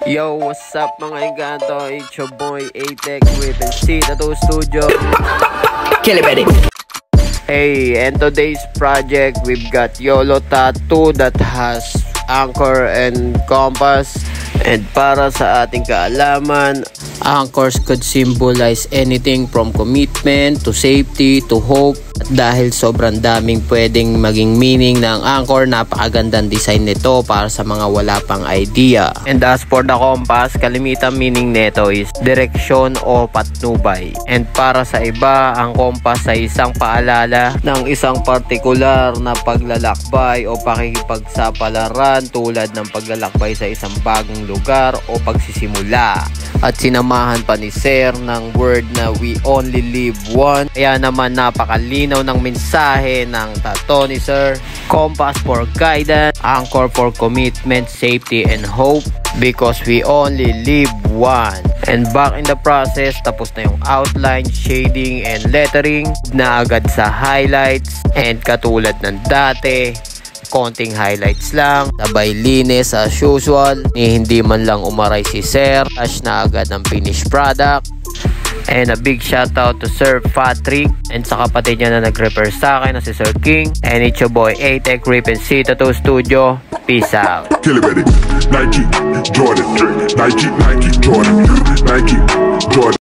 Yo, what's up mga engkanto? It's your boy A-Tech with C Tattoo Studio. Kill it, baby. Hey, and today's project we've got YOLO tattoo that has anchor and compass. And para sa ating kaalaman, anchors could symbolize anything from commitment to safety to hope. At dahil sobrang daming pwedeng maging meaning ng anchor, napakagandang design nito para sa mga wala pang idea. And as for the compass, kalimitan meaning nito is direksyon o patnubay. And para sa iba, ang compass ay isang paalala ng isang partikular na paglalakbay o pakikipagsapalaran, tulad ng paglalakbay sa isang bagong lugar o pagsisimula. At sinamahan pa ni Sir ng word na we only live once. Kaya naman napakalinaw ng mensahe ng tattoo ni Sir. Compass for guidance, anchor for commitment, safety, and hope. Because we only live once. And back in the process, tapos na yung outline, shading, and lettering. Na agad sa highlights. And katulad ng dati, konting highlights lang, sabay linis as usual, hindi man lang umaray si Sir, touch na agad ng finished product. And a big shout out to Sir Patrick and sa kapatid niya na nag-refer sa akin na si Sir King. And it's your boy A-Tech with C Tattoo Studio. Peace out. Kill it, baby. Nike, Jordan, Nike, Jordan, Nike, Jordan.